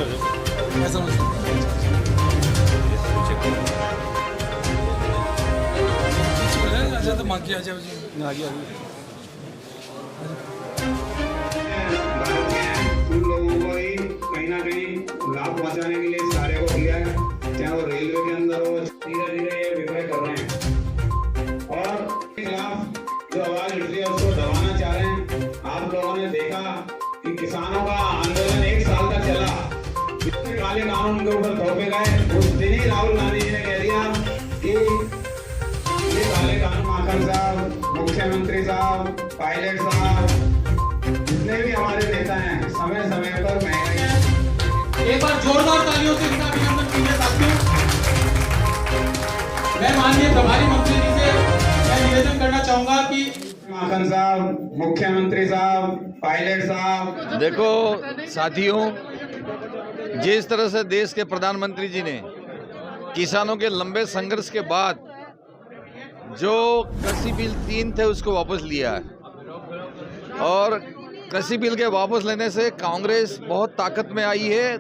अच्छा ऐसा मुझे अच्छा तो मांगी आ जाओ जी आगे उन लोगों को ही कहीं ना कहीं लाभ पहुंचाने के लिए इस कार्य को किया है, चाहे वो रेलवे के अंदर हो। धीरे धीरे ये विक्रय कर रहे हैं और के खिलाफ जो आवाज उठ रही है उसको दबाना चाह रहे हैं। आप लोगों ने देखा कि किसानों का आंदोलन 1 साल तक चला, जितने काले कानून के ऊपर थोपे गए, उस दिन ही राहुल गांधी जी ने कह दिया कि ये काले कानून माखन साहब, मुख्यमंत्री साहब, पायलट साहब, जितने भी हमारे नेता हैं, समय समय पर महंगाई। एक बार जोरदार तालियों से इनका अभिनंदन कीजिए साथियों। मैं माननीय प्रभारी मंत्री जी से मैं निवेदन करना चाहूंगा कि माखन साहब, मुख्यमंत्री साहब, पायलट साहब। देखो साथियों, जिस तरह से देश के प्रधानमंत्री जी ने किसानों के लंबे संघर्ष के बाद जो कृषि बिल 3 थे उसको वापस लिया है और कृषि बिल के वापस लेने से कांग्रेस बहुत ताकत में आई है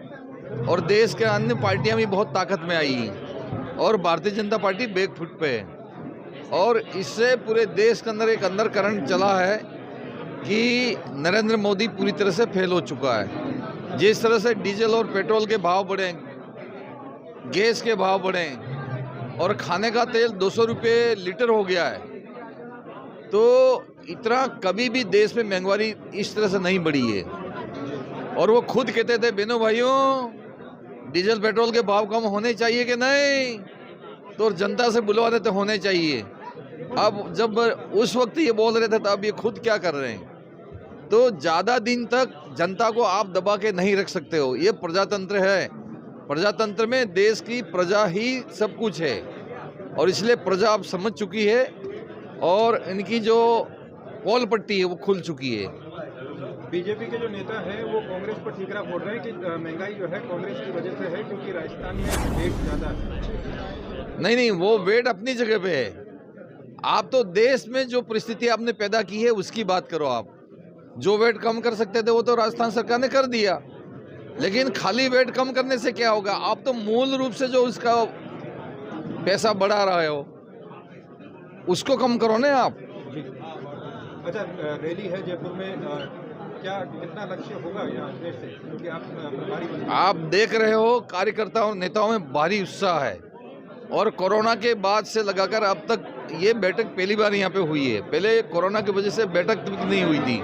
और देश के अन्य पार्टियां भी बहुत ताकत में आई हैं और भारतीय जनता पार्टी बैकफुट पे है और इससे पूरे देश के अंदर एक अंदर करंट चला है कि नरेंद्र मोदी पूरी तरह से फेल हो चुका है। जिस तरह से डीजल और पेट्रोल के भाव बढ़े, गैस के भाव बढ़े और खाने का तेल 200 रुपये लीटर हो गया है, तो इतना कभी भी देश में महंगाई इस तरह से नहीं बढ़ी है। और वो खुद कहते थे, बहनों भाइयों डीजल पेट्रोल के भाव कम होने चाहिए कि नहीं, तो जनता से बुलवा देते होने चाहिए। अब जब उस वक्त ये बोल रहे थे तो अब ये खुद क्या कर रहे हैं। तो ज़्यादा दिन तक जनता को आप दबा के नहीं रख सकते हो, ये प्रजातंत्र है। प्रजातंत्र में देश की प्रजा ही सब कुछ है और इसलिए प्रजा अब समझ चुकी है और इनकी जो पोल पट्टी है वो खुल चुकी है। बीजेपी के जो नेता हैं वो कांग्रेस पर ठीकरा फोड़ रहे हैं कि महंगाई जो है कांग्रेस की वजह से है क्योंकि राजस्थान में वेट ज़्यादा है। नहीं, वो वेट अपनी जगह पे है। आप तो देश में जो परिस्थिति आपने पैदा की है उसकी बात करो। आप जो वेट कम कर सकते थे वो तो राजस्थान सरकार ने कर दिया, लेकिन खाली वेट कम करने से क्या होगा। आप तो मूल रूप से जो उसका पैसा बढ़ा रहे हो उसको कम करो ना आप। अच्छा, रैली है जयपुर में, क्या कितना लक्ष्य होगा यहाँ देश से, क्योंकि आप प्रभारी आप देख रहे हो कार्यकर्ताओं और नेताओं में भारी उत्साह है और कोरोना के बाद से लगाकर अब तक ये बैठक पहली बार यहाँ पे हुई है। पहले कोरोना की वजह से बैठक नहीं हुई थी।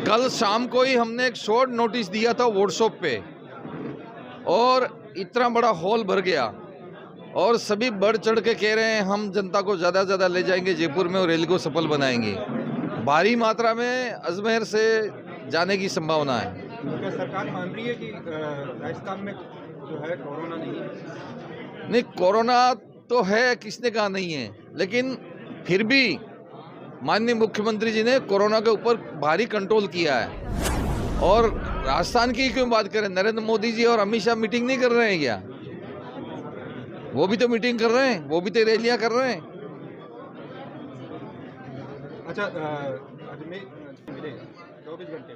कल शाम को ही हमने एक शॉर्ट नोटिस दिया था व्हाट्सएप पे और इतना बड़ा हॉल भर गया और सभी बढ़ चढ़ के कह रहे हैं हम जनता को ज़्यादा से ज़्यादा ले जाएंगे जयपुर में और रैली को सफल बनाएंगे। भारी मात्रा में अजमेर से जाने की संभावना है। क्या सरकार मान रही है कि राजस्थान में जो है कोरोना नहीं है? नहीं, कोरोना तो है, किसने कहा नहीं है, लेकिन फिर भी माननीय मुख्यमंत्री जी ने कोरोना के ऊपर भारी कंट्रोल किया है। और राजस्थान की क्यों बात करें, नरेंद्र मोदी जी और अमित शाह मीटिंग नहीं कर रहे हैं क्या? वो भी तो मीटिंग कर रहे हैं, वो भी तो रैलियां कर रहे हैं। अच्छा, अजमेर मिले 24 घंटे